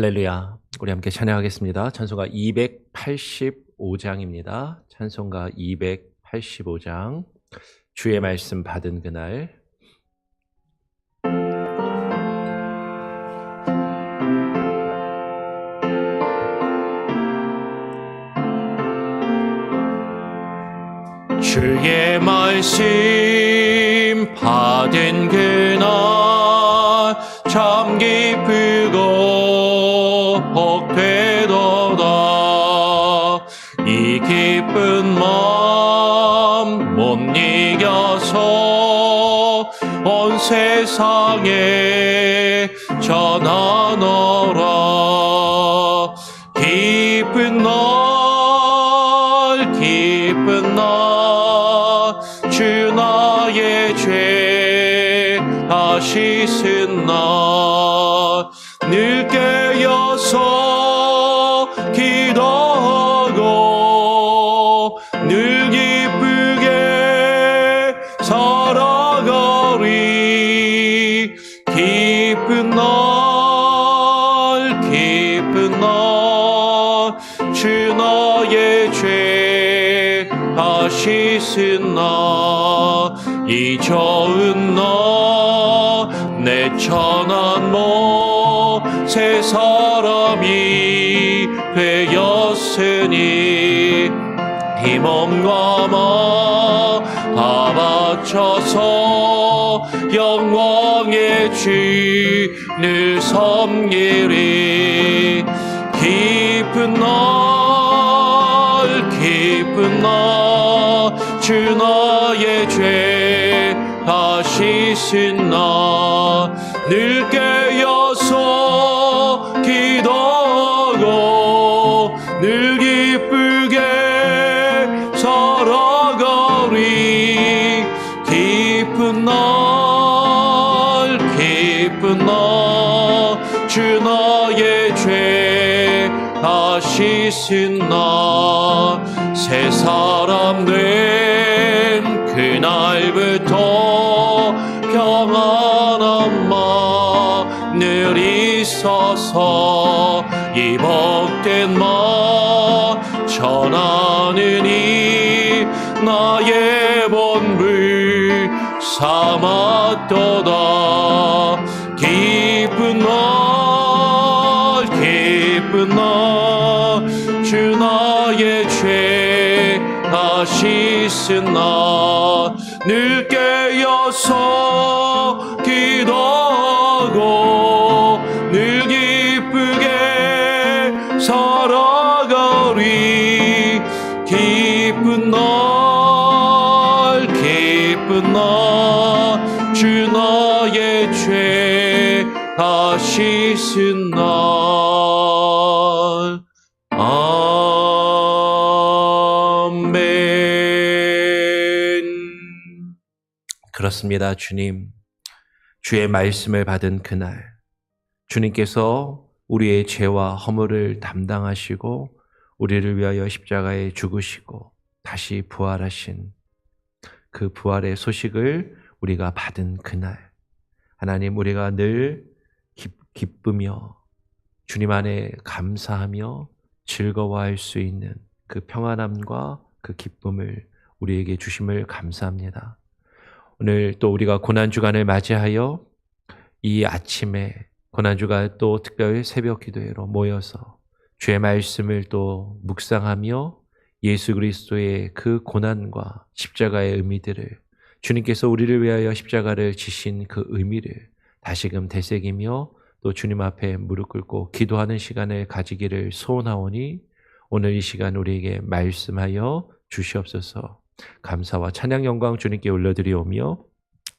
할렐루야. 우리 함께 찬양하겠습니다. 찬송가 285장입니다. 찬송가 285장. 주의 말씀 받은 그날. 주의 말씀 받은 그날 참 기쁘고 복되도다. 이 기쁜 마음 못 이겨서 온 세상에 전하노라. 기쁜 날 주 나의 죄 씻은 날 늘 깨어서 기도하고 늘 기쁘게 살아가리. 기쁜 날 주 나의 죄 씻은 날 이 좋은 날 내 천한 모세 사람이 되었으니 이 몸과 마음 다 바쳐서 영광의 주를 섬기리. 기쁜 날 주 나의 죄 씻은 날 늘 깨어서 기도하고 늘 기쁘게 살아가리. 기쁜 날 주 나의 죄 씻은 날 새 사람 된 그날부터 평안한 마음 늘 있어서 이 복된 마음 전하느니 나의 본분 삼았도다. 기쁜 날 주 나의 죄 씻은 날 늘 깨어서 기도하고 늘 기쁘게 살아가리. 기쁜 날 주 나의 죄 씻은 날. 그렇습니다. 주님, 주의 말씀을 받은 그날 주님께서 우리의 죄와 허물을 담당하시고 우리를 위하여 십자가에 죽으시고 다시 부활하신 그 부활의 소식을 우리가 받은 그날, 하나님, 우리가 늘 기쁘며 주님 안에 감사하며 즐거워할 수 있는 그 평안함과 그 기쁨을 우리에게 주심을 감사합니다. 오늘 또 우리가 고난주간을 맞이하여 이 아침에 고난주간 또 특별 새벽 기도회로 모여서 주의 말씀을 또 묵상하며 예수 그리스도의 그 고난과 십자가의 의미들을, 주님께서 우리를 위하여 십자가를 지신 그 의미를 다시금 되새기며 또 주님 앞에 무릎 꿇고 기도하는 시간을 가지기를 소원하오니 오늘 이 시간 우리에게 말씀하여 주시옵소서. 감사와 찬양 영광 주님께 올려드리오며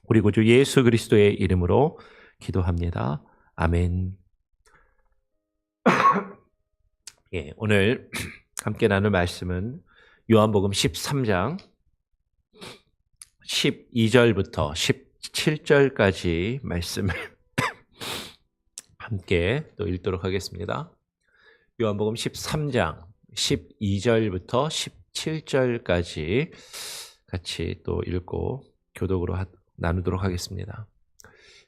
우리 구주 예수 그리스도의 이름으로 기도합니다. 아멘. 예, 오늘 함께 나눌 말씀은 요한복음 13장 12절부터 17절까지 말씀을 함께 또 읽도록 하겠습니다. 요한복음 13장 12절부터 17절까지 같이 또 읽고 교독으로 나누도록 하겠습니다.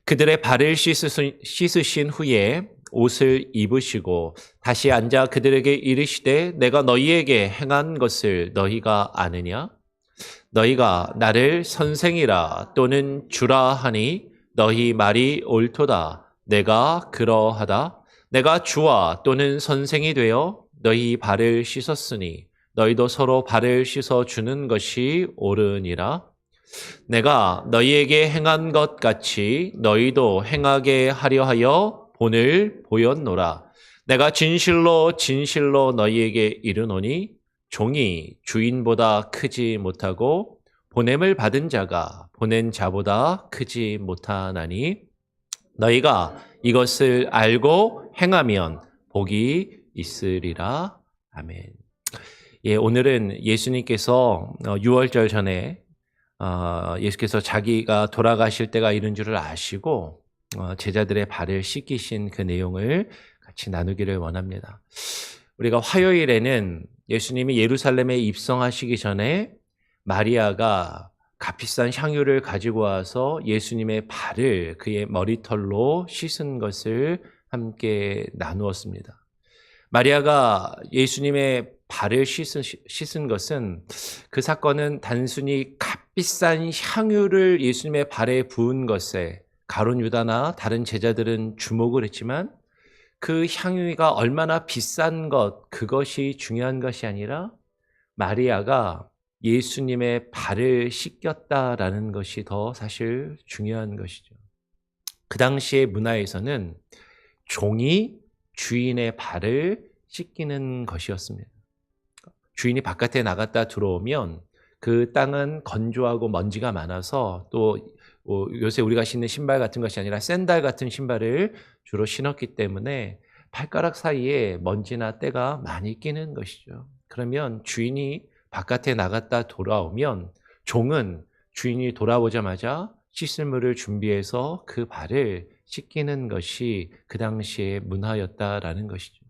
그들의 발을 씻으신 후에 옷을 입으시고 다시 앉아 그들에게 이르시되 내가 너희에게 행한 것을 너희가 아느냐? 너희가 나를 선생이라 또는 주라 하니 너희 말이 옳도다. 내가 그러하다. 내가 주와 또는 선생이 되어 너희 발을 씻었으니 너희도 서로 발을 씻어 주는 것이 옳으니라. 내가 너희에게 행한 것 같이 너희도 행하게 하려 하여 본을 보였노라. 내가 진실로 진실로 너희에게 이르노니 종이 주인보다 크지 못하고 보냄을 받은 자가 보낸 자보다 크지 못하나니 너희가 이것을 알고 행하면 복이 있으리라. 아멘. 예, 오늘은 예수님께서 유월절 전에 예수께서 자기가 돌아가실 때가 이른 줄을 아시고 제자들의 발을 씻기신 그 내용을 같이 나누기를 원합니다. 우리가 화요일에는 예수님이 예루살렘에 입성하시기 전에 마리아가 값비싼 향유를 가지고 와서 예수님의 발을 그의 머리털로 씻은 것을 함께 나누었습니다. 마리아가 예수님의 발을 씻은 것은 그 사건은 단순히 값비싼 향유를 예수님의 발에 부은 것에 가룟 유다나 다른 제자들은 주목을 했지만 그 향유가 얼마나 비싼 것, 그것이 중요한 것이 아니라 마리아가 예수님의 발을 씻겼다라는 것이 더 사실 중요한 것이죠. 그 당시의 문화에서는 종이 주인의 발을 씻기는 것이었습니다. 주인이 바깥에 나갔다 들어오면 그 땅은 건조하고 먼지가 많아서 또 요새 우리가 신는 신발 같은 것이 아니라 샌들 같은 신발을 주로 신었기 때문에 발가락 사이에 먼지나 때가 많이 끼는 것이죠. 그러면 주인이 바깥에 나갔다 돌아오면 종은 주인이 돌아오자마자 씻을 물을 준비해서 그 발을 씻기는 것이 그 당시의 문화였다라는 것이죠.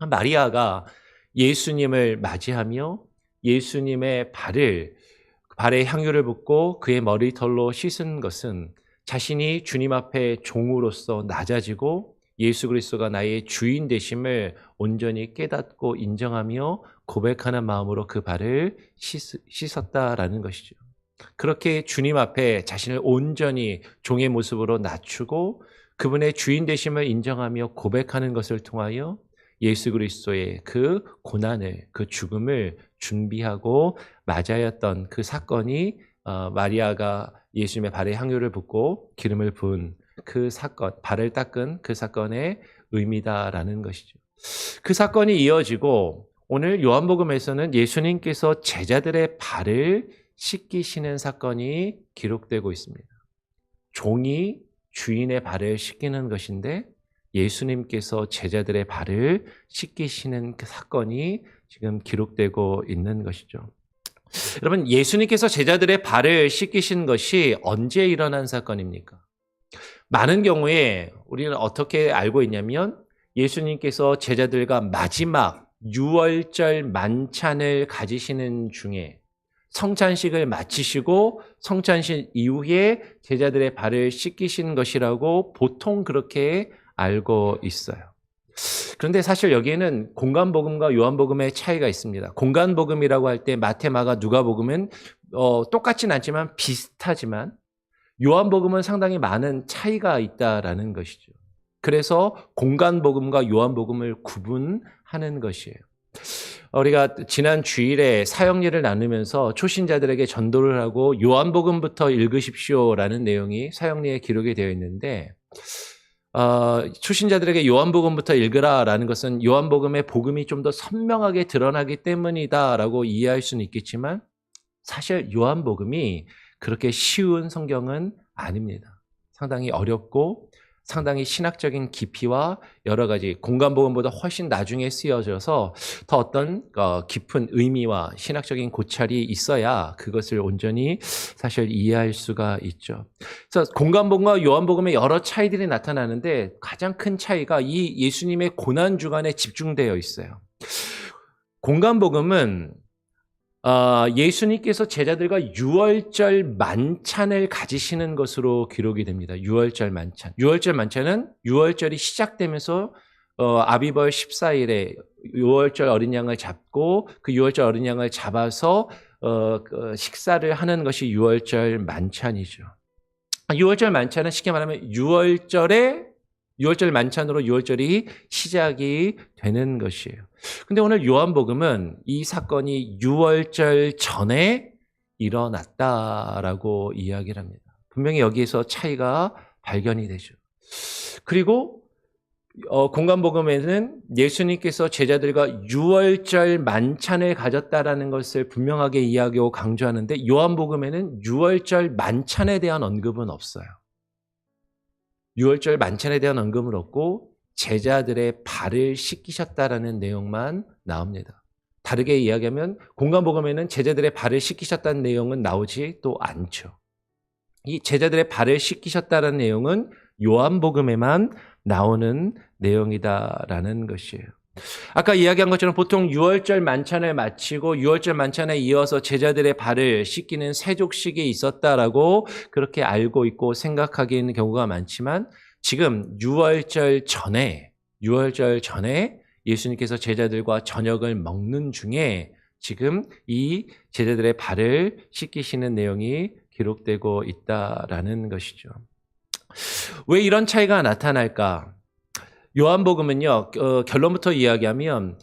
마리아가 예수님을 맞이하며 예수님의 발에 향유를 붓고 그의 머리털로 씻은 것은 자신이 주님 앞에 종으로서 낮아지고 예수 그리스도가 나의 주인 되심을 온전히 깨닫고 인정하며 고백하는 마음으로 그 발을 씻었다라는 것이죠. 그렇게 주님 앞에 자신을 온전히 종의 모습으로 낮추고 그분의 주인 되심을 인정하며 고백하는 것을 통하여 예수 그리스도의 그 고난을, 그 죽음을 준비하고 맞이하였던 그 사건이 마리아가 예수님의 발에 향유를 붓고 기름을 부은 그 사건, 발을 닦은 그 사건의 의미다라는 것이죠. 그 사건이 이어지고 오늘 요한복음에서는 예수님께서 제자들의 발을 씻기시는 사건이 기록되고 있습니다. 종이 주인의 발을 씻기는 것인데 예수님께서 제자들의 발을 씻기시는 그 사건이 지금 기록되고 있는 것이죠. 여러분, 예수님께서 제자들의 발을 씻기신 것이 언제 일어난 사건입니까? 많은 경우에 우리는 어떻게 알고 있냐면 예수님께서 제자들과 마지막 유월절 만찬을 가지시는 중에 성찬식을 마치시고 성찬식 이후에 제자들의 발을 씻기신 것이라고 보통 그렇게 알고 있어요. 그런데 사실 여기에는 공간복음과 요한복음의 차이가 있습니다. 공간복음이라고 할 때 마태, 마가, 누가복음은 똑같진 않지만 비슷하지만 요한복음은 상당히 많은 차이가 있다라는 것이죠. 그래서 공간복음과 요한복음을 구분하는 것이에요. 우리가 지난 주일에 사역일을 나누면서 초신자들에게 전도를 하고 요한복음부터 읽으십시오라는 내용이 사역리에 기록이 되어 있는데 초신자들에게 요한복음부터 읽으라라는 것은 요한복음의 복음이 좀 더 선명하게 드러나기 때문이다라고 이해할 수는 있겠지만 사실 요한복음이 그렇게 쉬운 성경은 아닙니다. 상당히 어렵고 상당히 신학적인 깊이와 여러 가지 공간복음보다 훨씬 나중에 쓰여져서 더 어떤 깊은 의미와 신학적인 고찰이 있어야 그것을 온전히 사실 이해할 수가 있죠. 그래서 공간복음과 요한복음의 여러 차이들이 나타나는데 가장 큰 차이가 이 예수님의 고난 주간에 집중되어 있어요. 공간복음은 예수님께서 제자들과 유월절 만찬을 가지시는 것으로 기록이 됩니다. 유월절 만찬. 유월절 만찬은 유월절이 시작되면서 아비벌 14일에 유월절 어린 양을 잡고 그 유월절 어린 양을 잡아서 그 식사를 하는 것이 유월절 만찬이죠. 유월절 만찬은 쉽게 말하면 유월절 만찬으로 유월절이 시작이 되는 것이에요. 근데 오늘 요한복음은 이 사건이 유월절 전에 일어났다라고 이야기를 합니다. 분명히 여기에서 차이가 발견이 되죠. 그리고 공관복음에는 예수님께서 제자들과 유월절 만찬을 가졌다라는 것을 분명하게 이야기하고 강조하는데 요한복음에는 유월절 만찬에 대한 언급은 없어요. 유월절 만찬에 대한 언급은 없고 제자들의 발을 씻기셨다라는 내용만 나옵니다. 다르게 이야기하면 공관복음에는 제자들의 발을 씻기셨다는 내용은 나오지 또 않죠. 이 제자들의 발을 씻기셨다는 내용은 요한복음에만 나오는 내용이다라는 것이에요. 아까 이야기한 것처럼 보통 유월절 만찬을 마치고 유월절 만찬에 이어서 제자들의 발을 씻기는 세족식이 있었다라고 그렇게 알고 있고 생각하기는 경우가 많지만 지금 유월절 전에 예수님께서 제자들과 저녁을 먹는 중에 지금 이 제자들의 발을 씻기시는 내용이 기록되고 있다라는 것이죠. 왜 이런 차이가 나타날까? 요한복음은요, 결론부터 이야기하면,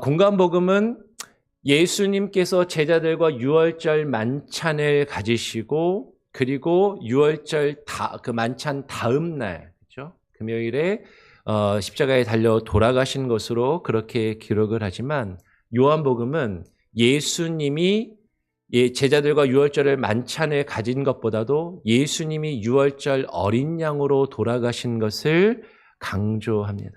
공관복음은 예수님께서 제자들과 유월절 만찬을 가지시고, 그리고 유월절 그 만찬 다음 날, 그렇죠? 금요일에 십자가에 달려 돌아가신 것으로 그렇게 기록을 하지만, 요한복음은 예수님이 제자들과 유월절을 만찬을 가진 것보다도 예수님이 유월절 어린 양으로 돌아가신 것을 강조합니다.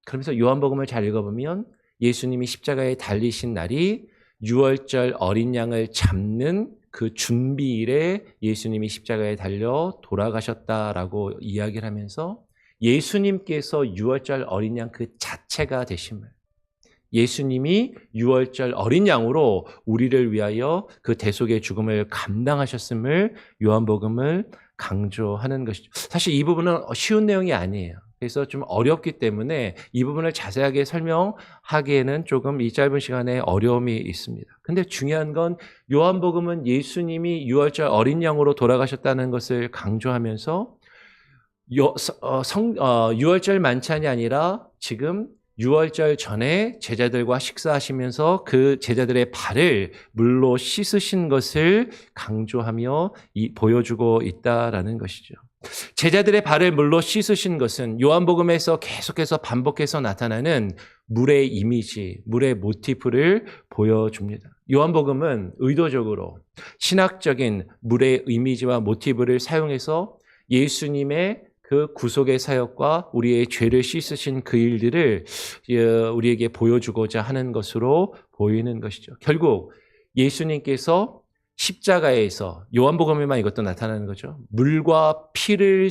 그러면서 요한복음을 잘 읽어보면 예수님이 십자가에 달리신 날이 유월절 어린 양을 잡는 그 준비일에 예수님이 십자가에 달려 돌아가셨다라고 이야기를 하면서 예수님께서 유월절 어린 양 그 자체가 되심을, 예수님이 유월절 어린 양으로 우리를 위하여 그 대속의 죽음을 감당하셨음을 요한복음을 강조하는 것이죠. 사실 이 부분은 쉬운 내용이 아니에요. 그래서 좀 어렵기 때문에 이 부분을 자세하게 설명하기에는 조금 이 짧은 시간에 어려움이 있습니다. 근데 중요한 건 요한복음은 예수님이 유월절 어린 양으로 돌아가셨다는 것을 강조하면서 유월절 만찬이 아니라 지금 유월절 전에 제자들과 식사하시면서 그 제자들의 발을 물로 씻으신 것을 강조하며 보여주고 있다라는 것이죠. 제자들의 발을 물로 씻으신 것은 요한복음에서 계속해서 반복해서 나타나는 물의 이미지, 물의 모티프를 보여줍니다. 요한복음은 의도적으로 신학적인 물의 이미지와 모티프를 사용해서 예수님의 그 구속의 사역과 우리의 죄를 씻으신 그 일들을 우리에게 보여주고자 하는 것으로 보이는 것이죠. 결국 예수님께서 십자가에서, 요한복음에만 이것도 나타나는 거죠. 물과 피를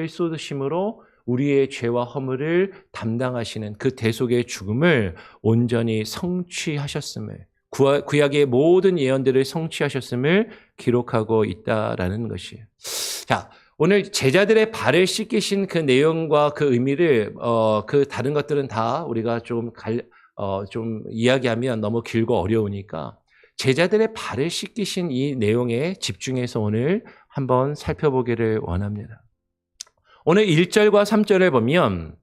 쏟으심으로 우리의 죄와 허물을 담당하시는 그 대속의 죽음을 온전히 성취하셨음을, 구약의 모든 예언들을 성취하셨음을 기록하고 있다라는 것이에요. 자, 오늘 제자들의 발을 씻기신 그 내용과 그 의미를 그 다른 것들은 다 우리가 좀 이야기하면 너무 길고 어려우니까 제자들의 발을 씻기신 이 내용에 집중해서 오늘 한번 살펴보기를 원합니다. 오늘 1절과 3절을 보면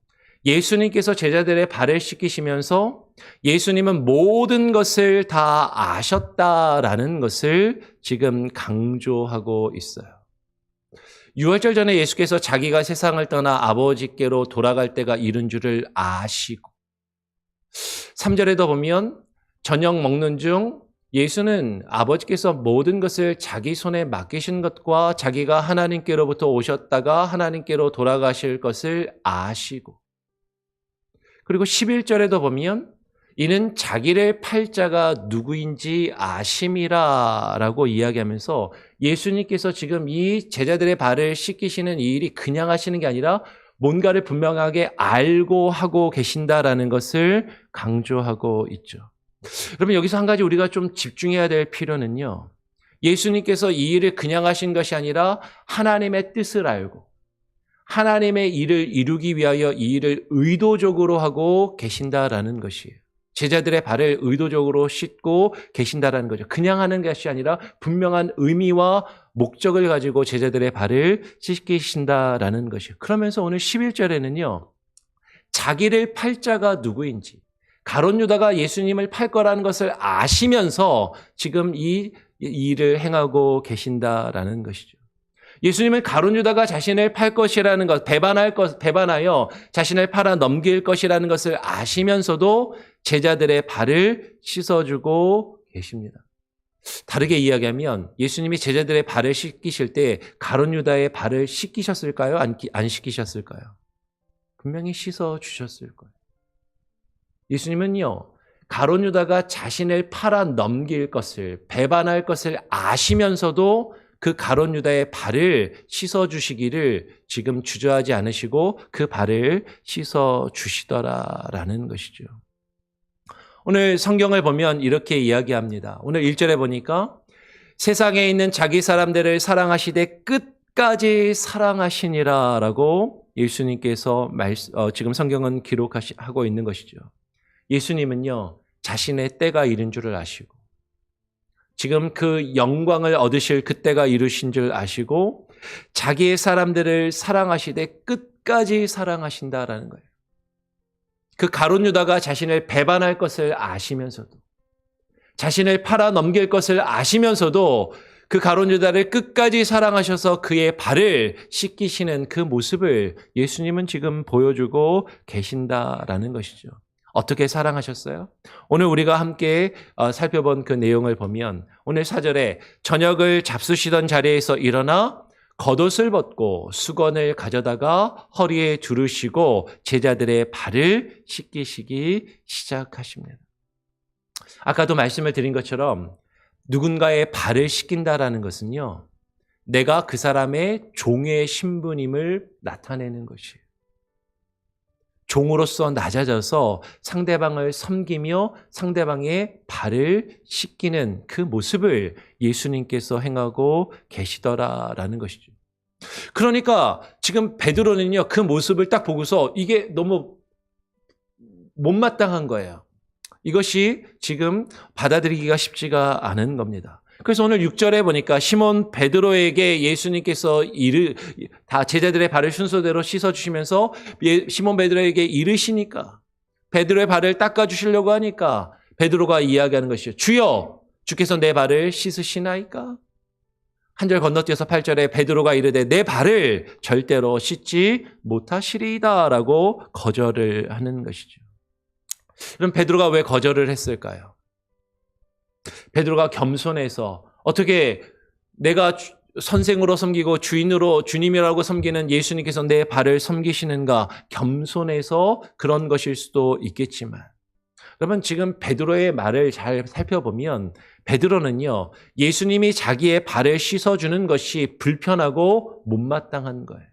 예수님께서 제자들의 발을 씻기시면서 예수님은 모든 것을 다 아셨다라는 것을 지금 강조하고 있어요. 유월절 전에 예수께서 자기가 세상을 떠나 아버지께로 돌아갈 때가 이른 줄을 아시고, 3절에도 보면 저녁 먹는 중 예수는 아버지께서 모든 것을 자기 손에 맡기신 것과 자기가 하나님께로부터 오셨다가 하나님께로 돌아가실 것을 아시고, 그리고 11절에도 보면 이는 자기를 팔 자가 누구인지 아심이라라고 이야기하면서 예수님께서 지금 이 제자들의 발을 씻기시는 이 일이 그냥 하시는 게 아니라 뭔가를 분명하게 알고 하고 계신다라는 것을 강조하고 있죠. 여러분 여기서 한 가지 우리가 좀 집중해야 될 필요는요. 예수님께서 이 일을 그냥 하신 것이 아니라 하나님의 뜻을 알고 하나님의 일을 이루기 위하여 이 일을 의도적으로 하고 계신다라는 것이에요. 제자들의 발을 의도적으로 씻고 계신다라는 거죠. 그냥 하는 것이 아니라 분명한 의미와 목적을 가지고 제자들의 발을 씻기신다라는 것이에요. 그러면서 오늘 11절에는요. 자기를 팔 자가 누구인지 가룟 유다가 예수님을 팔 거라는 것을 아시면서 지금 이 일을 행하고 계신다라는 것이죠. 예수님은 가룟 유다가 자신을 팔 것이라는 것, 배반하여 자신을 팔아 넘길 것이라는 것을 아시면서도 제자들의 발을 씻어주고 계십니다. 다르게 이야기하면 예수님이 제자들의 발을 씻기실 때 가룟 유다의 발을 씻기셨을까요? 안 씻기셨을까요? 분명히 씻어주셨을 거예요. 예수님은요, 가룟 유다가 자신을 팔아 넘길 것을, 배반할 것을 아시면서도 그 가룟 유다의 발을 씻어주시기를 지금 주저하지 않으시고 그 발을 씻어주시더라라는 것이죠. 오늘 성경을 보면 이렇게 이야기합니다. 오늘 1절에 보니까 세상에 있는 자기 사람들을 사랑하시되 끝까지 사랑하시니라 라고 예수님께서 지금 성경은 기록하고 있는 것이죠. 예수님은요, 자신의 때가 이른 줄을 아시고 지금 그 영광을 얻으실 그때가 이루신 줄 아시고 자기의 사람들을 사랑하시되 끝까지 사랑하신다라는 거예요. 그 가룟 유다가 자신을 배반할 것을 아시면서도 자신을 팔아 넘길 것을 아시면서도 그 가룟 유다를 끝까지 사랑하셔서 그의 발을 씻기시는 그 모습을 예수님은 지금 보여주고 계신다라는 것이죠. 어떻게 사랑하셨어요? 오늘 우리가 함께 살펴본 그 내용을 보면 오늘 4절에 저녁을 잡수시던 자리에서 일어나 겉옷을 벗고 수건을 가져다가 허리에 두르시고 제자들의 발을 씻기시기 시작하십니다. 아까도 말씀을 드린 것처럼 누군가의 발을 씻긴다라는 것은요, 내가 그 사람의 종의 신분임을 나타내는 것이에요. 종으로서 낮아져서 상대방을 섬기며 상대방의 발을 씻기는 그 모습을 예수님께서 행하고 계시더라라는 것이죠. 그러니까 지금 베드로는요, 그 모습을 딱 보고서 이게 너무 못마땅한 거예요. 이것이 지금 받아들이기가 쉽지가 않은 겁니다. 그래서 오늘 6절에 보니까 시몬 베드로에게 예수님께서 다 제자들의 발을 순서대로 씻어주시면서 시몬 베드로에게 이르시니까 베드로의 발을 닦아주시려고 하니까 베드로가 이야기하는 것이죠. 주여, 주께서 내 발을 씻으시나이까? 한 절 건너뛰어서 8절에 베드로가 이르되 내 발을 절대로 씻지 못하시리이다 라고 거절을 하는 것이죠. 그럼 베드로가 왜 거절을 했을까요? 베드로가 겸손해서 어떻게 내가 선생으로 섬기고 주님이라고 섬기는 예수님께서 내 발을 섬기시는가 겸손해서 그런 것일 수도 있겠지만 여러분 지금 베드로의 말을 잘 살펴보면 베드로는요 예수님이 자기의 발을 씻어주는 것이 불편하고 못마땅한 거예요.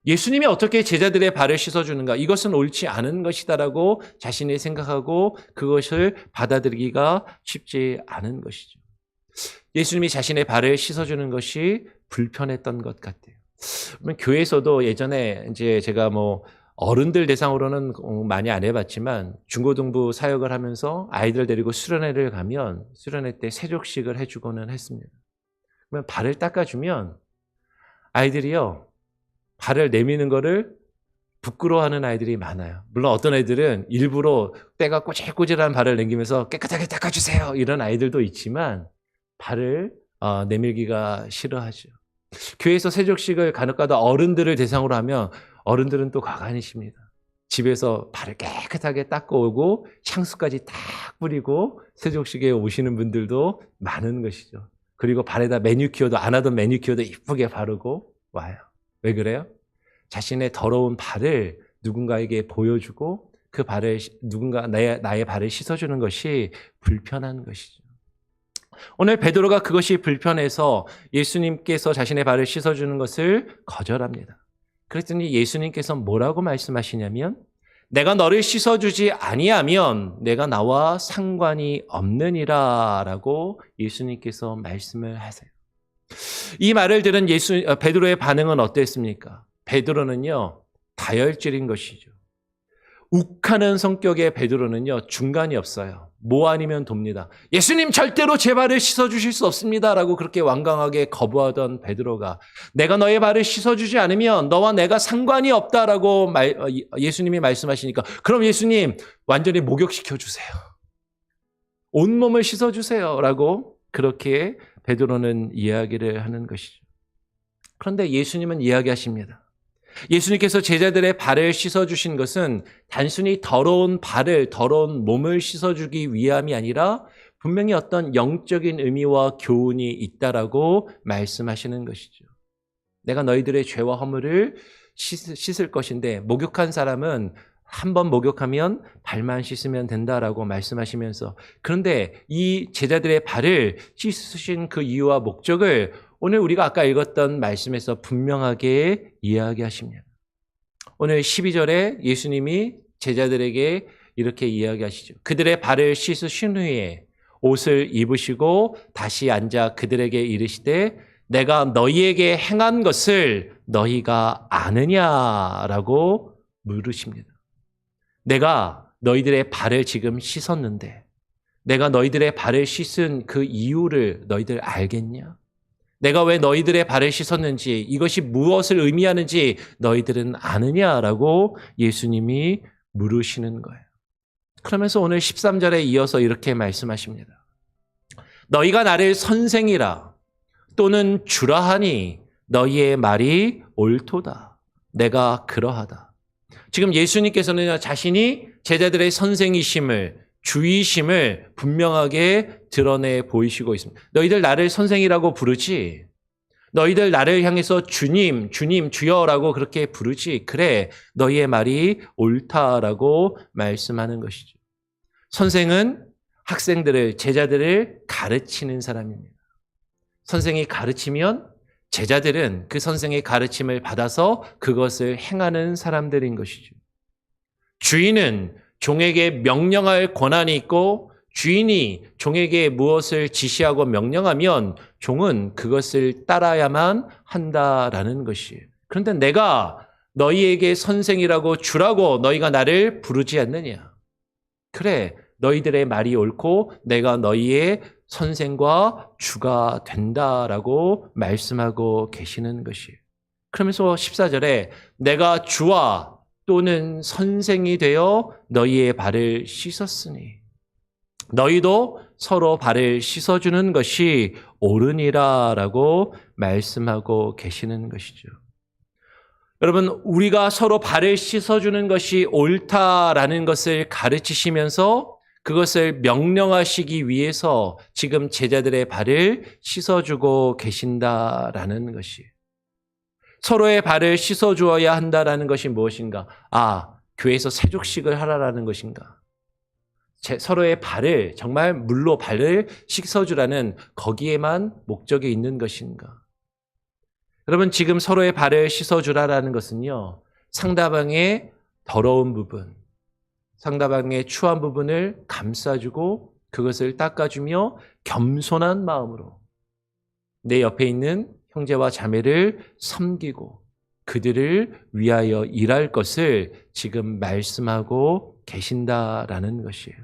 예수님이 어떻게 제자들의 발을 씻어주는가 이것은 옳지 않은 것이다라고 자신이 생각하고 그것을 받아들이기가 쉽지 않은 것이죠. 예수님이 자신의 발을 씻어주는 것이 불편했던 것 같아요. 교회에서도 예전에 이제 제가 어른들 대상으로는 많이 안 해봤지만 중고등부 사역을 하면서 아이들 데리고 수련회를 가면 수련회 때 세족식을 해주고는 했습니다. 그러면 발을 닦아주면 아이들이요 발을 내미는 거를 부끄러워하는 아이들이 많아요. 물론 어떤 애들은 일부러 때가 꼬질꼬질한 발을 남기면서 깨끗하게 닦아주세요 이런 아이들도 있지만 발을 내밀기가 싫어하죠. 교회에서 세족식을 간혹가다 어른들을 대상으로 하면 어른들은 또 가관이십니다. 집에서 발을 깨끗하게 닦고 오고 향수까지 딱 뿌리고 세족식에 오시는 분들도 많은 것이죠. 그리고 발에다 매니큐어도 안 하던 매니큐어도 이쁘게 바르고 와요. 왜 그래요? 자신의 더러운 발을 누군가에게 보여주고 그 발을 나의 발을 씻어주는 것이 불편한 것이죠. 오늘 베드로가 그것이 불편해서 예수님께서 자신의 발을 씻어주는 것을 거절합니다. 그랬더니 예수님께서 뭐라고 말씀하시냐면 내가 너를 씻어주지 아니하면 내가 나와 상관이 없느니라라고 예수님께서 말씀을 하세요. 이 말을 들은 베드로의 반응은 어땠습니까? 베드로는요, 다혈질인 것이죠. 욱하는 성격의 베드로는요, 중간이 없어요. 뭐 아니면 돕니다. 예수님 절대로 제 발을 씻어주실 수 없습니다라고 그렇게 완강하게 거부하던 베드로가 내가 너의 발을 씻어주지 않으면 너와 내가 상관이 없다라고 예수님이 말씀하시니까 그럼 예수님 완전히 목욕시켜 주세요. 온몸을 씻어주세요 라고 그렇게 베드로는 이야기를 하는 것이죠. 그런데 예수님은 이야기하십니다. 예수님께서 제자들의 발을 씻어주신 것은 단순히 더러운 발을, 더러운 몸을 씻어주기 위함이 아니라 분명히 어떤 영적인 의미와 교훈이 있다라고 말씀하시는 것이죠. 내가 너희들의 죄와 허물을 씻을 것인데 목욕한 사람은 한 번 목욕하면 발만 씻으면 된다라고 말씀하시면서 그런데 이 제자들의 발을 씻으신 그 이유와 목적을 오늘 우리가 아까 읽었던 말씀에서 분명하게 이야기하십니다. 오늘 12절에 예수님이 제자들에게 이렇게 이야기하시죠. 그들의 발을 씻으신 후에 옷을 입으시고 다시 앉아 그들에게 이르시되 내가 너희에게 행한 것을 너희가 아느냐라고 물으십니다. 내가 너희들의 발을 지금 씻었는데 내가 너희들의 발을 씻은 그 이유를 너희들 알겠냐? 내가 왜 너희들의 발을 씻었는지 이것이 무엇을 의미하는지 너희들은 아느냐라고 예수님이 물으시는 거예요. 그러면서 오늘 13절에 이어서 이렇게 말씀하십니다. 너희가 나를 선생이라 또는 주라 하니 너희의 말이 옳도다. 내가 그러하다. 지금 예수님께서는 자신이 제자들의 선생이심을 주이심을 분명하게 드러내 보이시고 있습니다. 너희들 나를 선생이라고 부르지. 너희들 나를 향해서 주님, 주님, 주여라고 그렇게 부르지. 그래, 너희의 말이 옳다라고 말씀하는 것이죠. 선생은 학생들을, 제자들을 가르치는 사람입니다. 선생이 가르치면 제자들은 그 선생의 가르침을 받아서 그것을 행하는 사람들인 것이죠. 주인은 종에게 명령할 권한이 있고 주인이 종에게 무엇을 지시하고 명령하면 종은 그것을 따라야만 한다라는 것이에요. 그런데 내가 너희에게 선생이라고 주라고 너희가 나를 부르지 않느냐? 그래, 너희들의 말이 옳고 내가 너희의 선생과 주가 된다라고 말씀하고 계시는 것이에요. 그러면서 14절에 내가 주와 또는 선생이 되어 너희의 발을 씻었으니 너희도 서로 발을 씻어주는 것이 옳으니라라고 말씀하고 계시는 것이죠. 여러분, 우리가 서로 발을 씻어주는 것이 옳다라는 것을 가르치시면서 그것을 명령하시기 위해서 지금 제자들의 발을 씻어주고 계신다라는 것이. 서로의 발을 씻어주어야 한다라는 것이 무엇인가? 교회에서 세족식을 하라라는 것인가? 서로의 발을 정말 물로 발을 씻어주라는 거기에만 목적이 있는 것인가? 여러분, 지금 서로의 발을 씻어주라라는 것은요, 상대방의 더러운 부분, 상대방의 추한 부분을 감싸주고 그것을 닦아주며 겸손한 마음으로 내 옆에 있는 형제와 자매를 섬기고 그들을 위하여 일할 것을 지금 말씀하고 계신다라는 것이에요.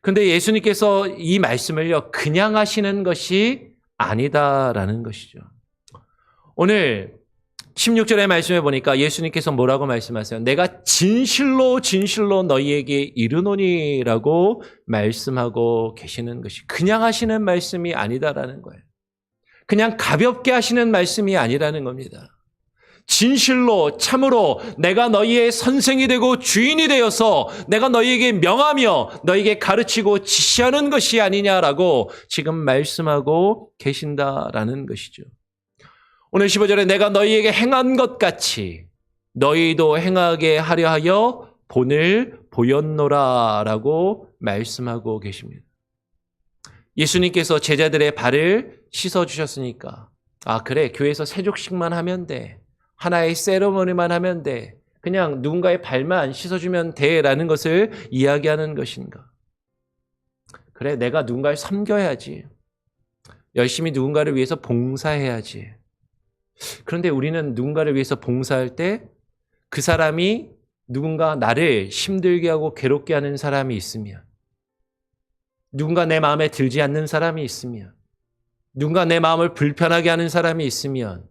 그런데 예수님께서 이 말씀을요, 그냥 하시는 것이 아니다라는 것이죠. 오늘 16절의 말씀에 보니까 예수님께서 뭐라고 말씀하세요? 내가 진실로 진실로 너희에게 이르노니라고 말씀하고 계시는 것이 그냥 하시는 말씀이 아니다라는 거예요. 그냥 가볍게 하시는 말씀이 아니라는 겁니다. 진실로 참으로 내가 너희의 선생이 되고 주인이 되어서 내가 너희에게 명하며 너희에게 가르치고 지시하는 것이 아니냐라고 지금 말씀하고 계신다라는 것이죠. 오늘 15절에 내가 너희에게 행한 것 같이 너희도 행하게 하려 하여 본을 보였노라라고 말씀하고 계십니다. 예수님께서 제자들의 발을 씻어주셨으니까 그래, 교회에서 세족식만 하면 돼. 하나의 세레머니만 하면 돼. 그냥 누군가의 발만 씻어주면 돼라는 것을 이야기하는 것인가? 그래, 내가 누군가를 섬겨야지. 열심히 누군가를 위해서 봉사해야지. 그런데 우리는 누군가를 위해서 봉사할 때 그 사람이 누군가 나를 힘들게 하고 괴롭게 하는 사람이 있으면, 누군가 내 마음에 들지 않는 사람이 있으면, 누군가 내 마음을 불편하게 하는 사람이 있으면,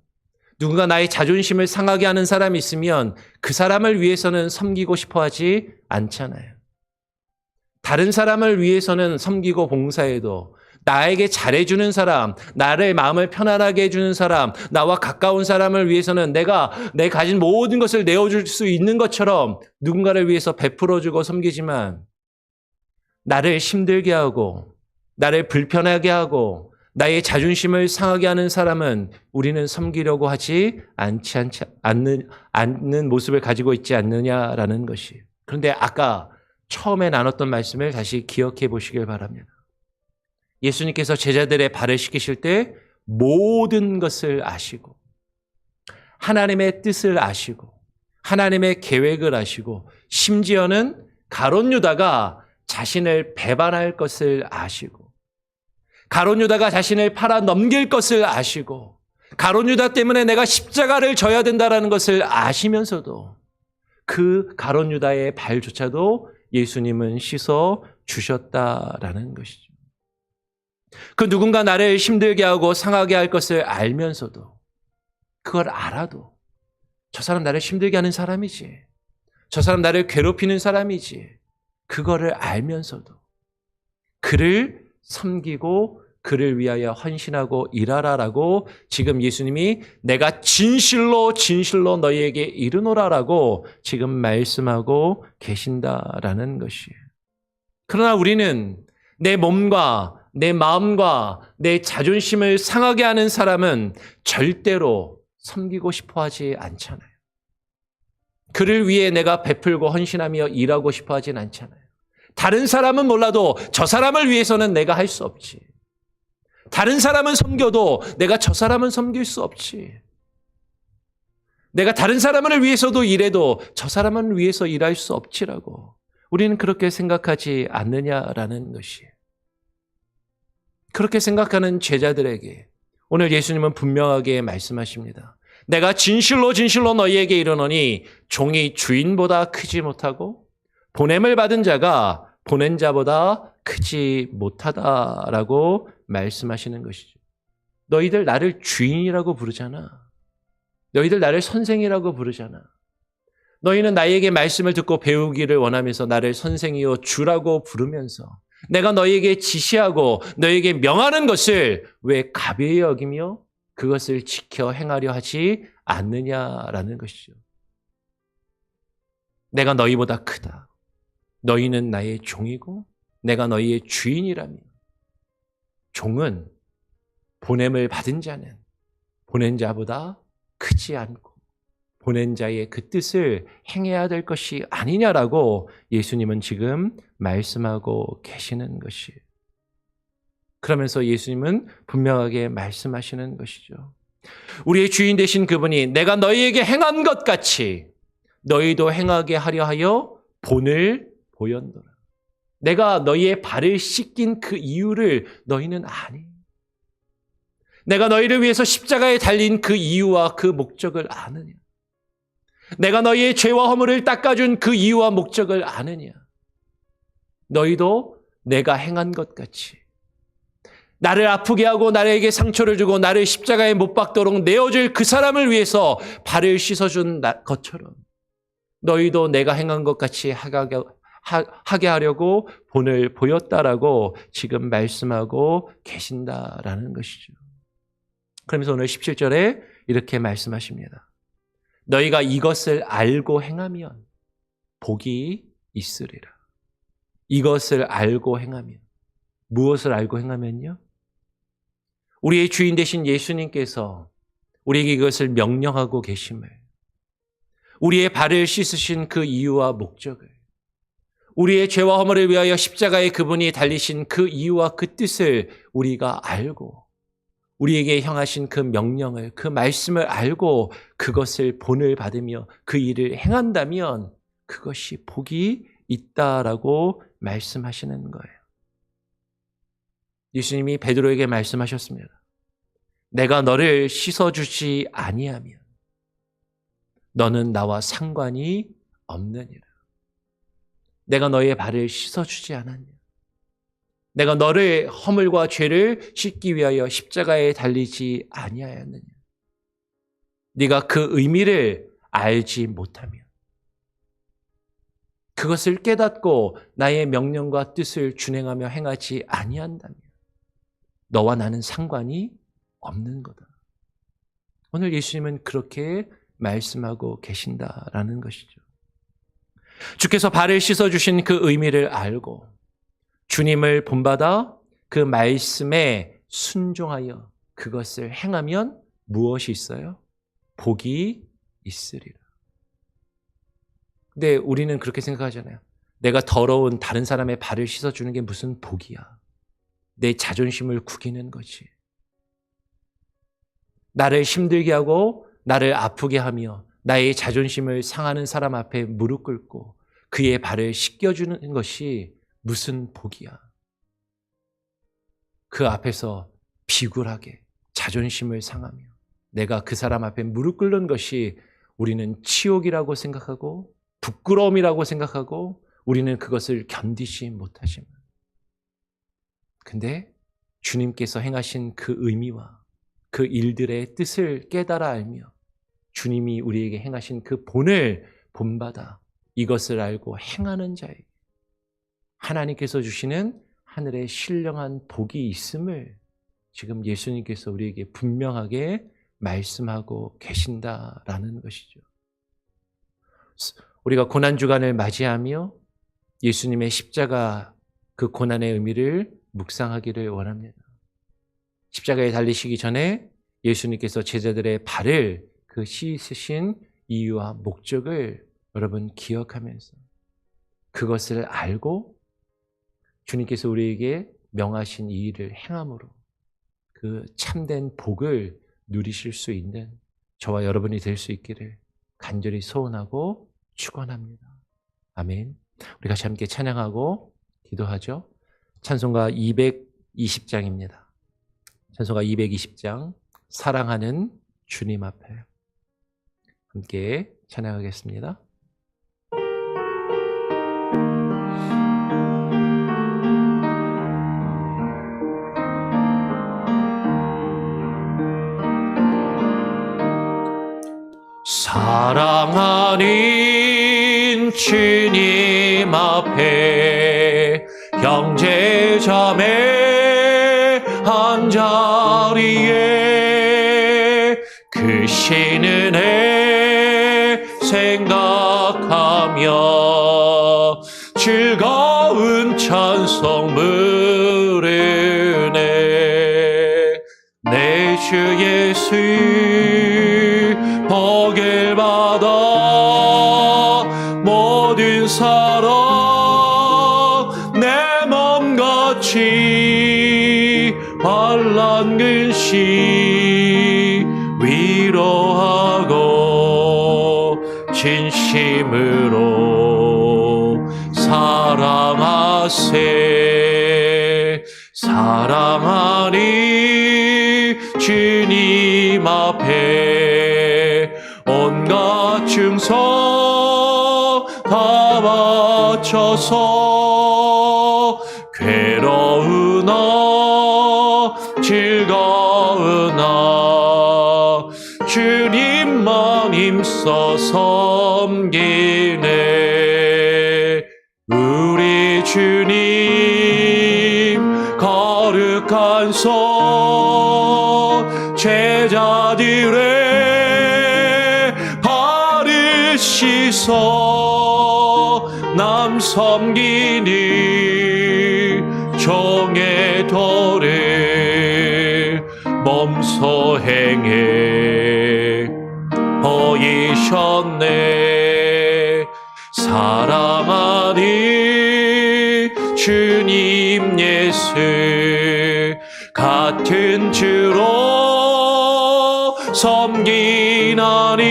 누군가 나의 자존심을 상하게 하는 사람이 있으면 그 사람을 위해서는 섬기고 싶어 하지 않잖아요. 다른 사람을 위해서는 섬기고 봉사해도 나에게 잘해주는 사람, 나를 마음을 편안하게 해주는 사람, 나와 가까운 사람을 위해서는 내가 내 가진 모든 것을 내어줄 수 있는 것처럼 누군가를 위해서 베풀어주고 섬기지만, 나를 힘들게 하고 나를 불편하게 하고 나의 자존심을 상하게 하는 사람은 우리는 섬기려고 하지 않는 모습을 가지고 있지 않느냐라는 것이. 그런데 아까 처음에 나눴던 말씀을 다시 기억해 보시길 바랍니다. 예수님께서 제자들의 발을 씻기실 때 모든 것을 아시고, 하나님의 뜻을 아시고, 하나님의 계획을 아시고, 심지어는 가룟 유다가 자신을 배반할 것을 아시고, 가룟 유다가 자신을 팔아 넘길 것을 아시고, 가룟 유다 때문에 내가 십자가를 져야 된다는 것을 아시면서도 그 가룟 유다의 발조차도 예수님은 씻어 주셨다라는 것이죠. 그 누군가 나를 힘들게 하고 상하게 할 것을 알면서도, 그걸 알아도 저 사람 나를 힘들게 하는 사람이지, 저 사람 나를 괴롭히는 사람이지, 그거를 알면서도 그를 섬기고 그를 위하여 헌신하고 일하라라고 지금 예수님이 내가 진실로 진실로 너희에게 이르노라라고 지금 말씀하고 계신다라는 것이에요. 그러나 우리는 내 몸과 내 마음과 내 자존심을 상하게 하는 사람은 절대로 섬기고 싶어 하지 않잖아요. 그를 위해 내가 베풀고 헌신하며 일하고 싶어 하진 않잖아요. 다른 사람은 몰라도 저 사람을 위해서는 내가 할 수 없지. 다른 사람은 섬겨도 내가 저 사람은 섬길 수 없지. 내가 다른 사람을 위해서도 일해도 저 사람은 위해서 일할 수 없지라고 우리는 그렇게 생각하지 않느냐라는 것이. 그렇게 생각하는 제자들에게 오늘 예수님은 분명하게 말씀하십니다. 내가 진실로 진실로 너희에게 이르노니 종이 주인보다 크지 못하고 보냄을 받은 자가 보낸 자보다 크지 못하다라고 말씀하시는 것이죠. 너희들 나를 주인이라고 부르잖아. 너희들 나를 선생이라고 부르잖아. 너희는 나에게 말씀을 듣고 배우기를 원하면서 나를 선생이요 주라고 부르면서 내가 너희에게 지시하고 너희에게 명하는 것을 왜 가벼이 여기며 그것을 지켜 행하려 하지 않느냐라는 것이죠. 내가 너희보다 크다. 너희는 나의 종이고 내가 너희의 주인이라며. 종은 보냄을 받은 자는 보낸 자보다 크지 않고 보낸 자의 그 뜻을 행해야 될 것이 아니냐라고 예수님은 지금 말씀하고 계시는 것이에요. 그러면서 예수님은 분명하게 말씀하시는 것이죠. 우리의 주인 되신 그분이 내가 너희에게 행한 것 같이 너희도 행하게 하려 하여 본을 보였노라. 내가 너희의 발을 씻긴 그 이유를 너희는 아니. 내가 너희를 위해서 십자가에 달린 그 이유와 그 목적을 아느냐. 내가 너희의 죄와 허물을 닦아준 그 이유와 목적을 아느냐. 너희도 내가 행한 것 같이 나를 아프게 하고 나에게 상처를 주고 나를 십자가에 못 박도록 내어줄 그 사람을 위해서 발을 씻어준 것처럼 너희도 내가 행한 것 같이 하게 하려고 본을 보였다라고 지금 말씀하고 계신다라는 것이죠. 그러면서 오늘 17절에 이렇게 말씀하십니다. 너희가 이것을 알고 행하면 복이 있으리라. 이것을 알고 행하면. 무엇을 알고 행하면요? 우리의 주인 되신 예수님께서 우리에게 이것을 명령하고 계심을, 우리의 발을 씻으신 그 이유와 목적을, 우리의 죄와 허물을 위하여 십자가에 그분이 달리신 그 이유와 그 뜻을 우리가 알고 우리에게 향하신 그 명령을, 그 말씀을 알고 그것을 본을 받으며 그 일을 행한다면 그것이 복이 있다라고 말씀하시는 거예요. 예수님이 베드로에게 말씀하셨습니다. 내가 너를 씻어주지 아니하면 너는 나와 상관이 없느니라. 내가 너의 발을 씻어주지 않았냐. 내가 너를 허물과 죄를 씻기 위하여 십자가에 달리지 아니하였느냐. 네가 그 의미를 알지 못하며 그것을 깨닫고 나의 명령과 뜻을 준행하며 행하지 아니한다면 너와 나는 상관이 없는 거다. 오늘 예수님은 그렇게 말씀하고 계신다라는 것이죠. 주께서 발을 씻어주신 그 의미를 알고 주님을 본받아 그 말씀에 순종하여 그것을 행하면 무엇이 있어요? 복이 있으리라. 근데 우리는 그렇게 생각하잖아요. 내가 더러운 다른 사람의 발을 씻어주는 게 무슨 복이야. 내 자존심을 구기는 거지. 나를 힘들게 하고 나를 아프게 하며 나의 자존심을 상하는 사람 앞에 무릎 꿇고 그의 발을 씻겨주는 것이 무슨 복이야. 그 앞에서 비굴하게 자존심을 상하며 내가 그 사람 앞에 무릎 꿇는 것이 우리는 치욕이라고 생각하고 부끄러움이라고 생각하고 우리는 그것을 견디지 못하지만 근데 주님께서 행하신 그 의미와 그 일들의 뜻을 깨달아 알며 주님이 우리에게 행하신 그 본을 본받아 이것을 알고 행하는 자에게 하나님께서 주시는 하늘의 신령한 복이 있음을 지금 예수님께서 우리에게 분명하게 말씀하고 계신다라는 것이죠. 우리가 고난주간을 맞이하며 예수님의 십자가 그 고난의 의미를 묵상하기를 원합니다. 십자가에 달리시기 전에 예수님께서 제자들의 발을 그 씻으신 이유와 목적을 여러분 기억하면서 그것을 알고 주님께서 우리에게 명하신 이 일을 행함으로 그 참된 복을 누리실 수 있는 저와 여러분이 될 수 있기를 간절히 소원하고 축원합니다. 아멘. 우리 같이 함께 찬양하고 기도하죠. 찬송가 220장입니다. 찬송가 220장 사랑하는 주님 앞에 함께 찬양하겠습니다. 사랑하는 주님 앞에 형제자매 한자리에 그 신은 애 생각하며 즐거운 찬송 부르네. 내 주 예수 복을 받아 모든 사랑 내 몸같이 환난 근시 위로하고 진심으로 사랑하세. 사랑하니 주님 앞에 온갖 충성 다 바쳐서 괴로우나 즐거우나 주님만 힘써 섬기네. 우리 주님 거룩한 손 제자들의 발을 씻어 남 섬기는 종의 도를 몸소 행해 보이셨네. 사랑하니 주님 예수 같은 주로 섬기나니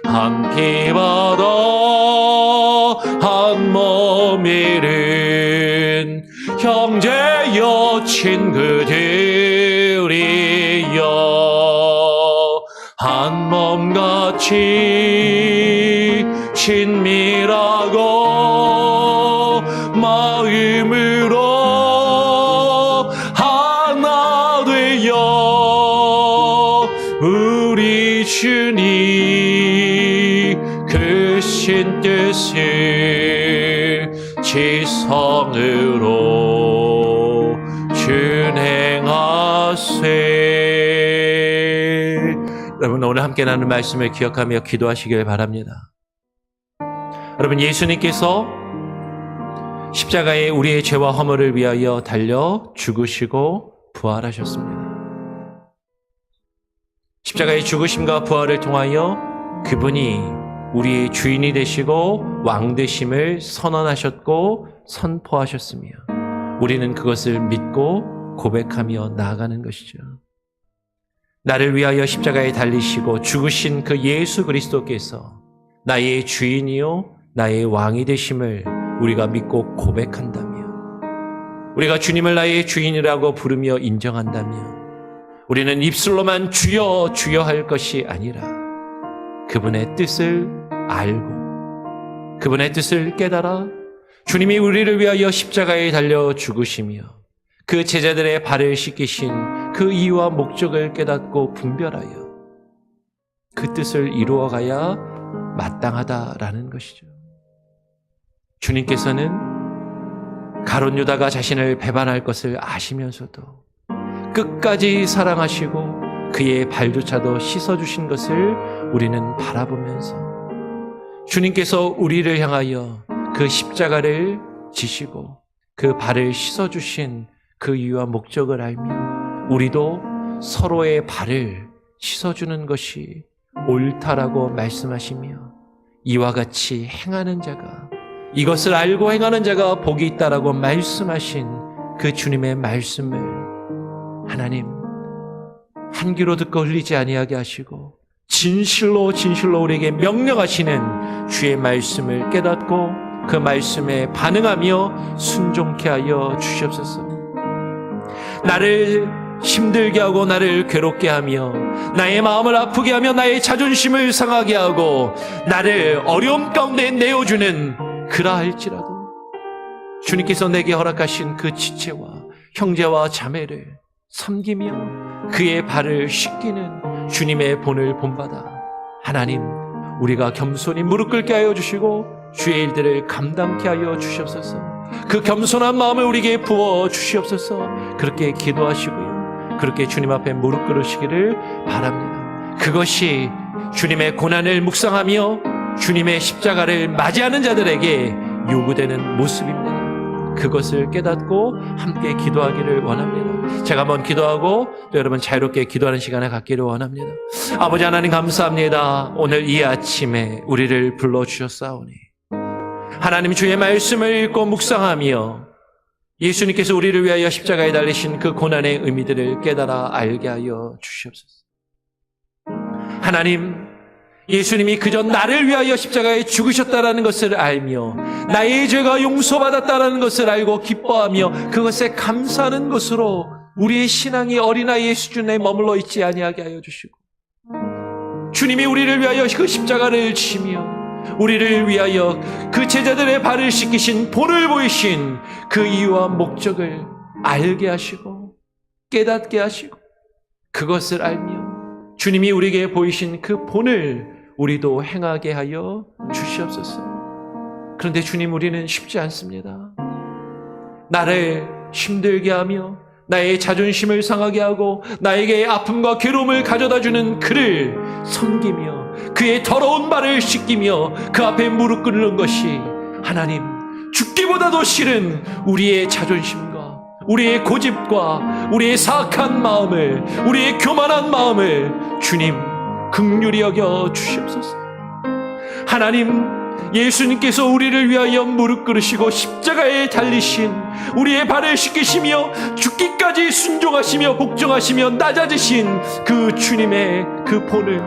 함께 받아 한 몸이른 형제여 친구들이여 한 몸같이 친밀하고 마음으로 하나 되어 우리 주님 크신 뜻을 지성으로 준행하세. 여러분, 오늘 함께 나눈 말씀을 기억하며 기도하시길 바랍니다. 여러분, 예수님께서 십자가에 우리의 죄와 허물을 위하여 달려 죽으시고 부활하셨습니다. 십자가의 죽으심과 부활을 통하여 그분이 우리의 주인이 되시고 왕 되심을 선언하셨고 선포하셨으며 우리는 그것을 믿고 고백하며 나아가는 것이죠. 나를 위하여 십자가에 달리시고 죽으신 그 예수 그리스도께서 나의 주인이요 나의 왕이 되심을 우리가 믿고 고백한다며, 우리가 주님을 나의 주인이라고 부르며 인정한다며, 우리는 입술로만 주여 주여 할 것이 아니라 그분의 뜻을 알고 그분의 뜻을 깨달아 주님이 우리를 위하여 십자가에 달려 죽으시며 그 제자들의 발을 씻기신 그 이유와 목적을 깨닫고 분별하여 그 뜻을 이루어가야 마땅하다라는 것이죠. 주님께서는 가룟 유다가 자신을 배반할 것을 아시면서도 끝까지 사랑하시고 그의 발조차도 씻어주신 것을 우리는 바라보면서 주님께서 우리를 향하여 그 십자가를 지시고 그 발을 씻어주신 그 이유와 목적을 알며 우리도 서로의 발을 씻어주는 것이 옳다라고 말씀하시며 이와 같이 행하는 자가, 이것을 알고 행하는 자가 복이 있다라고 말씀하신 그 주님의 말씀을 하나님 한 귀로 듣고 흘리지 아니하게 하시고 진실로 진실로 우리에게 명령하시는 주의 말씀을 깨닫고 그 말씀에 반응하며 순종케 하여 주시옵소서. 나를 힘들게 하고 나를 괴롭게 하며 나의 마음을 아프게 하며 나의 자존심을 상하게 하고 나를 어려움 가운데 내어주는 그라할지라도 주님께서 내게 허락하신 그 지체와 형제와 자매를 섬기며 그의 발을 씻기는 주님의 본을 본받아 하나님 우리가 겸손히 무릎 꿇게 하여 주시고 주의 일들을 감당케 하여 주시옵소서. 그 겸손한 마음을 우리에게 부어 주시옵소서. 그렇게 기도하시고요, 그렇게 주님 앞에 무릎 꿇으시기를 바랍니다. 그것이 주님의 고난을 묵상하며 주님의 십자가를 맞이하는 자들에게 요구되는 모습입니다. 그것을 깨닫고 함께 기도하기를 원합니다. 제가 한번 기도하고 또 여러분 자유롭게 기도하는 시간을 갖기를 원합니다. 아버지 하나님 감사합니다. 오늘 이 아침에 우리를 불러주셨사오니 하나님 주의 말씀을 읽고 묵상하며 예수님께서 우리를 위하여 십자가에 달리신 그 고난의 의미들을 깨달아 알게 하여 주시옵소서. 하나님, 예수님이 그저 나를 위하여 십자가에 죽으셨다라는 것을 알며 나의 죄가 용서받았다라는 것을 알고 기뻐하며 그것에 감사하는 것으로 우리의 신앙이 어린아이의 수준에 머물러 있지 아니하게 하여 주시고 주님이 우리를 위하여 그 십자가를 지며 우리를 위하여 그 제자들의 발을 씻기신 본을 보이신 그 이유와 목적을 알게 하시고 깨닫게 하시고 그것을 알며 주님이 우리에게 보이신 그 본을 우리도 행하게 하여 주시옵소서. 그런데 주님, 우리는 쉽지 않습니다. 나를 힘들게 하며 나의 자존심을 상하게 하고 나에게 아픔과 괴로움을 가져다주는 그를 섬기며 그의 더러운 발을 씻기며 그 앞에 무릎 꿇는 것이 하나님 죽기보다도 싫은 우리의 자존심과 우리의 고집과 우리의 사악한 마음을, 우리의 교만한 마음을 주님 긍휼히 여겨 주시옵소서. 하나님, 예수님께서 우리를 위하여 무릎 꿇으시고 십자가에 달리신 우리의 발을 씻기시며 죽기까지 순종하시며 복종하시며 낮아지신 그 주님의 그 본을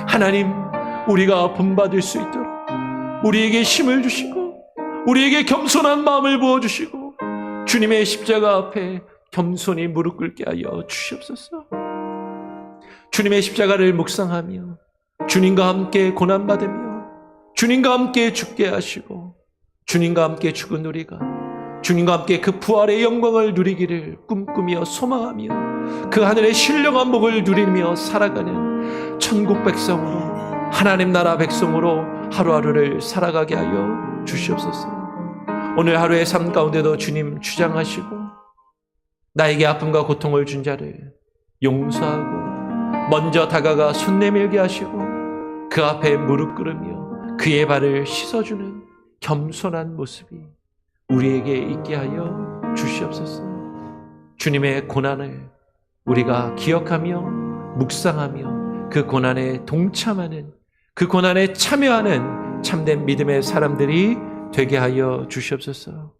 하나님 우리가 본받을 수 있도록 우리에게 힘을 주시고 우리에게 겸손한 마음을 부어주시고 주님의 십자가 앞에 겸손히 무릎 꿇게 하여 주시옵소서. 주님의 십자가를 묵상하며 주님과 함께 고난받으며 주님과 함께 죽게 하시고 주님과 함께 죽은 우리가 주님과 함께 그 부활의 영광을 누리기를 꿈꾸며 소망하며 그 하늘의 신령한 복을 누리며 살아가는 천국 백성으로 하나님 나라 백성으로 하루하루를 살아가게 하여 주시옵소서. 오늘 하루의 삶 가운데도 주님 주장하시고 나에게 아픔과 고통을 준 자를 용서하고 먼저 다가가 손 내밀게 하시고 그 앞에 무릎 꿇으며 그의 발을 씻어주는 겸손한 모습이 우리에게 있게 하여 주시옵소서. 주님의 고난을 우리가 기억하며 묵상하며 그 고난에 동참하는 그 고난에 참여하는 참된 믿음의 사람들이 되게 하여 주시옵소서.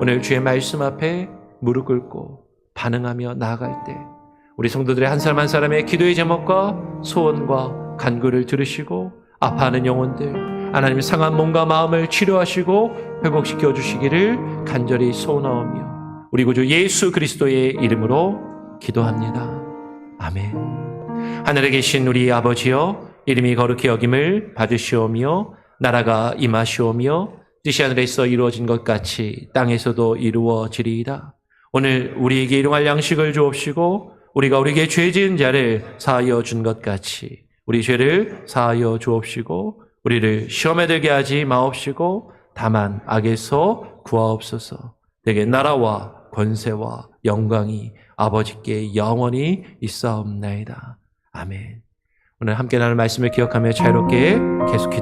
오늘 주의 말씀 앞에 무릎 꿇고 반응하며 나아갈 때 우리 성도들의 한 사람 한 사람의 기도의 제목과 소원과 간구를 들으시고 아파하는 영혼들 하나님 상한 몸과 마음을 치료하시고 회복시켜 주시기를 간절히 소원하오며 우리 구주 예수 그리스도의 이름으로 기도합니다. 아멘. 하늘에 계신 우리 아버지여 이름이 거룩히 여김을 받으시오며 나라가 임하시오며 뜻이 하늘에서 이루어진 것 같이 땅에서도 이루어지리이다. 오늘 우리에게 일용할 양식을 주옵시고 우리가 우리에게 죄 지은 자를 사하여 준 것 같이 우리 죄를 사하여 주옵시고 우리를 시험에 들게 하지 마옵시고 다만 악에서 구하옵소서. 내게 나라와 권세와 영광이 아버지께 영원히 있사옵나이다. 아멘. 오늘 함께 나눌 말씀을 기억하며 자유롭게 계속